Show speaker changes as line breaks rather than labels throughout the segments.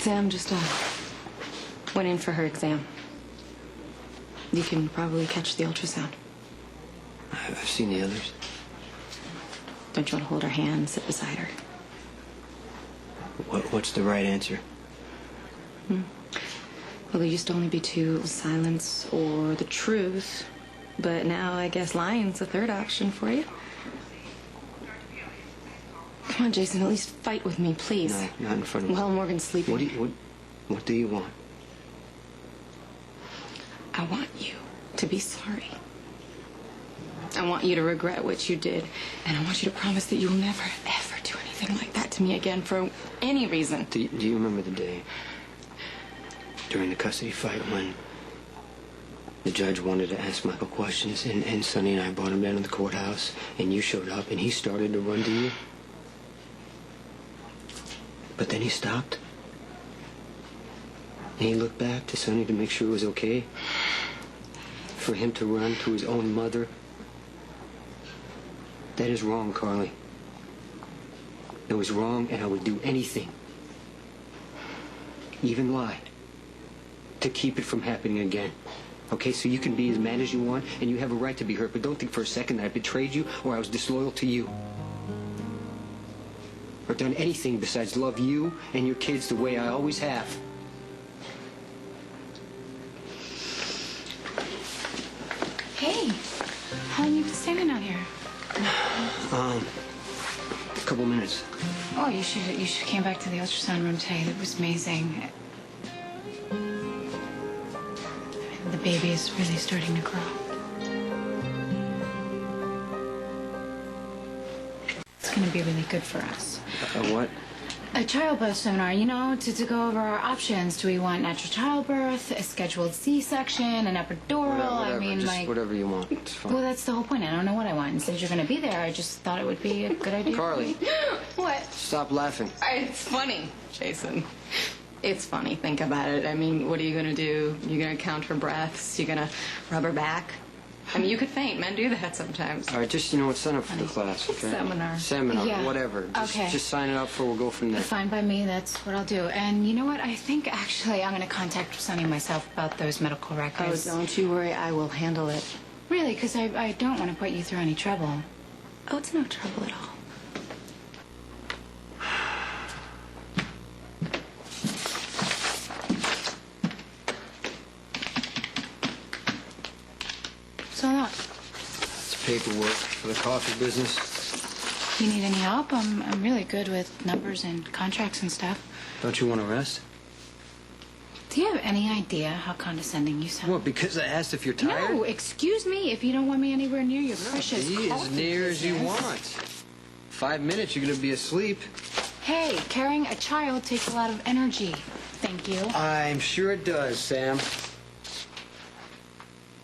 Sam just went in for her exam. You can probably catch the ultrasound.
I've seen the others.
Don't you want to hold her hand, sit beside her?
What's the right answer?
Well, there used to only be two, silence or the truth. But now I guess lying's the third option for you. Come on, Jason, at least fight with me, please.
No, not in front of me.
Well, Morgan's sleeping.
What do you want?
I want you to be sorry. I want you to regret what you did. And I want you to promise that you'll never, ever do anything like that to me again for any reason.
Do you remember the day during the custody fight when the judge wanted to ask Michael questions and Sonny and I brought him down to the courthouse and you showed up and he started to run to you? But then he stopped. And he looked back to Sonny to make sure it was okay for him to run to his own mother. That is wrong, Carly. It was wrong, and I would do anything, even lie, to keep it from happening again. Okay, so you can be as mad as you want, and you have a right to be hurt, but don't think for a second that I betrayed you or I was disloyal to you. Or done anything besides love you and your kids the way I always have.
Hey, how long you been standing out here?
A couple minutes.
Oh, you should came back to the ultrasound room today. That was amazing. The baby is really starting to grow. It's going to be really good for us.
What?
A childbirth seminar, you know, to go over our options. Do we want natural childbirth, a scheduled C-section, an epidural?
Whatever,
I mean,
just
like...
whatever you want. It's fine.
Well, that's the whole point. I don't know what I want. And since you're going to be there, I just thought it would be a good idea.
Carly.
What?
Stop laughing.
It's funny, Jason. It's funny. Think about it. I mean, what are you going to do? You're going to count her breaths? You're going to rub her back? I mean, you could faint. Men do that sometimes.
All right, just, you know what, sign up for the class, okay?
Seminar.
Seminar,
Yeah.
whatever. Just sign it up for, we'll go from there.
Fine by me. That's what I'll do. And you know what? I think, actually, I'm going to contact Sonny myself about those medical
Oh,
records.
don't you worry. I will handle it.
Really? Because I don't want to put you through any trouble.
Oh, it's no trouble at all.
So what?
It's paperwork for the coffee business.
You need any help? I'm really good with numbers and contracts and stuff.
Don't you want to rest?
Do you have any idea how condescending you sound?
What, because I asked if you're tired?
No, excuse me if you don't want me anywhere near your precious
Be as
coffee
near as you
business.
want. 5 minutes, you're going to be asleep.
Hey, carrying a child takes a lot of energy. Thank you.
I'm sure it does, Sam.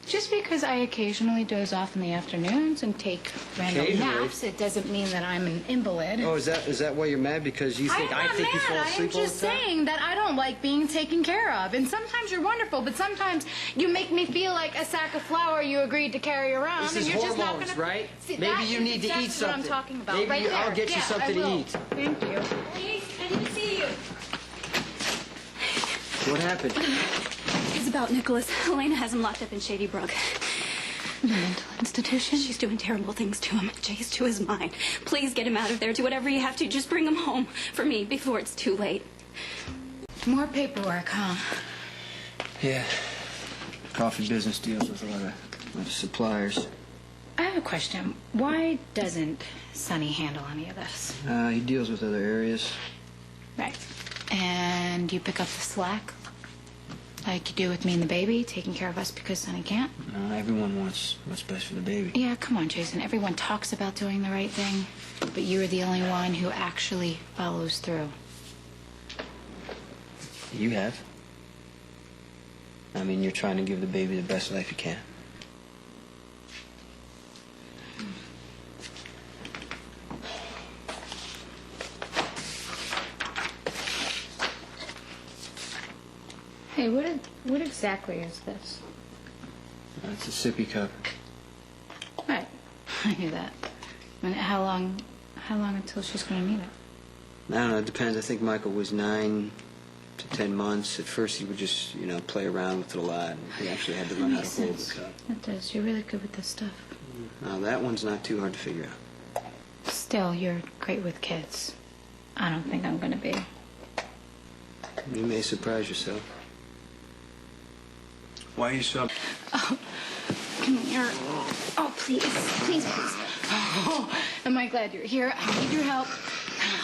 Just because I occasionally doze off in the afternoons and take random
Occasionally?
naps, it doesn't mean that I'm an invalid.
Oh, is that why you're mad? Because you think
I'm not
think you fall
mad.
asleep
I'm just
all the time?
saying that I don't like being taken care of. And sometimes you're wonderful, but sometimes you make me feel like a sack of flour you agreed to carry around.
This
and
is
you're just not
hormones,
gonna...
right?
See,
Maybe
that
you
is
need to
exactly
eat something.
What I'm talking about.
Maybe
right there.
I'll get you
Yeah,
something
I
to
will.
eat.
Thank you.
Please, I didn't see you.
What happened?
It's about Nicholas. Elena has him locked up in Shady Brook.
Mental institution?
She's doing terrible things to him. Jay's to his mind. Please get him out of there. Do whatever you have to. Just bring him home for me before it's too late.
More paperwork, huh?
Yeah. Coffee business deals with a lot of suppliers.
I have a question. Why doesn't Sonny handle any of this?
He deals with other areas.
Right. And you pick up the slack? Like you do with me and the baby, taking care of us because Sonny can't?
No, everyone wants what's best for the baby.
Yeah, come on, Jason. Everyone talks about doing the right thing, but you're the only one who actually follows through.
You have. I mean, you're trying to give the baby the best life you can.
Hey, what exactly is this?
It's a sippy cup.
Right. I knew that. I mean, how long until she's going to need it?
I don't know, it depends. I think Michael was 9, to 10 months. At first, he would just, play around with it a lot. And he actually had to learn how to hold the cup.
It does. You're really good with this stuff.
Now, that one's not too hard to figure out.
Still, you're great with kids. I don't think I'm gonna be.
You may surprise yourself. Why are you so...
Oh, come here. Oh, please. Please, please. Oh, am I glad you're here? I need your help.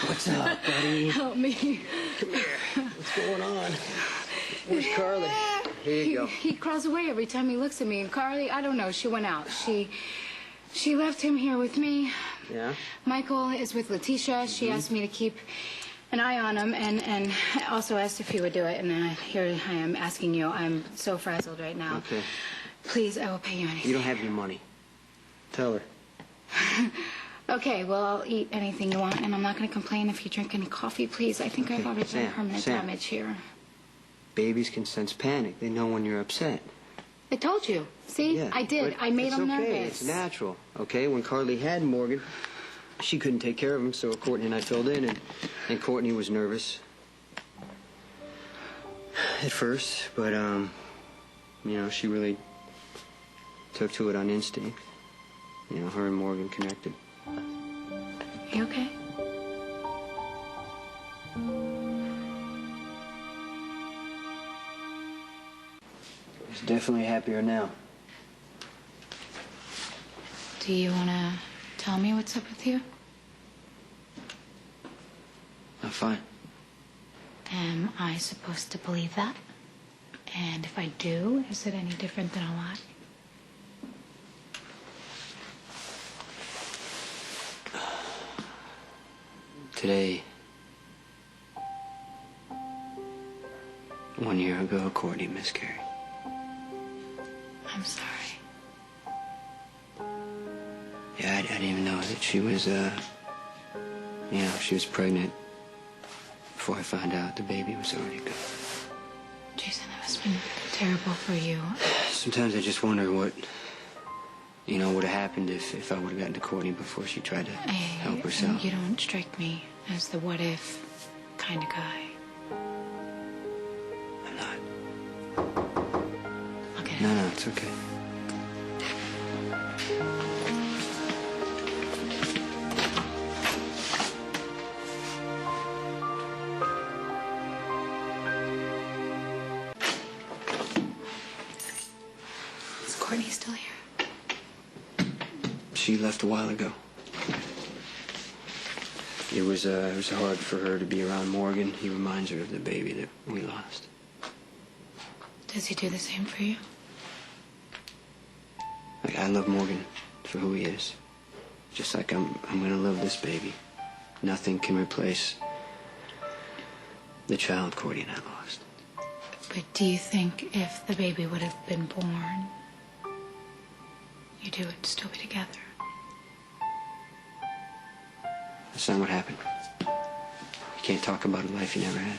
What's up, buddy?
Help me.
Come here. What's going on? Where's Carly? Here you go.
He crawls away every time he looks at me. And Carly, I don't know. She went out. She left him here with me.
Yeah?
Michael is with Letitia. She asked me to keep an eye on him and also asked if he would do it. And here I am asking you. I'm so frazzled right now.
Okay.
Please, I will pay you anything.
You don't have any money. Tell her.
Okay, well, I'll eat anything you want, and I'm not going to complain if you drink any coffee, please. I think I've already done permanent damage here.
Babies can sense panic. They know when you're upset.
I told you. See?
Yeah,
I did. I made them nervous.
It's natural, okay? When Carly had Morgan, she couldn't take care of him, so Courtney and I filled in, and Courtney was nervous at first, but, she really took to it on instinct. Her and Morgan connected.
You okay?
He's definitely happier now.
Do you want to tell me what's up with you?
I'm fine.
Am I supposed to believe that? And if I do, is it any different than a lie?
Today, 1 year ago, Courtney miscarried.
I'm sorry.
Yeah, I didn't even know that she was, she was pregnant before I found out the baby was already gone.
Jason, that must have been terrible for you.
Sometimes I just wonder what would have happened if I would have gotten to Courtney before she tried to help herself.
You don't strike me as the what-if kind of guy.
I'm not.
I'll get it.
No, it's okay.
Is Courtney still here?
She left a while ago. It was hard for her to be around Morgan. He reminds her of the baby that we lost.
Does he do the same for you?
I love Morgan for who he is. Just like I'm gonna love this baby. Nothing can replace the child Courtney and I lost.
But do you think if the baby would have been born, you two would still be together?
That's not what happened. You can't talk about a life you never had.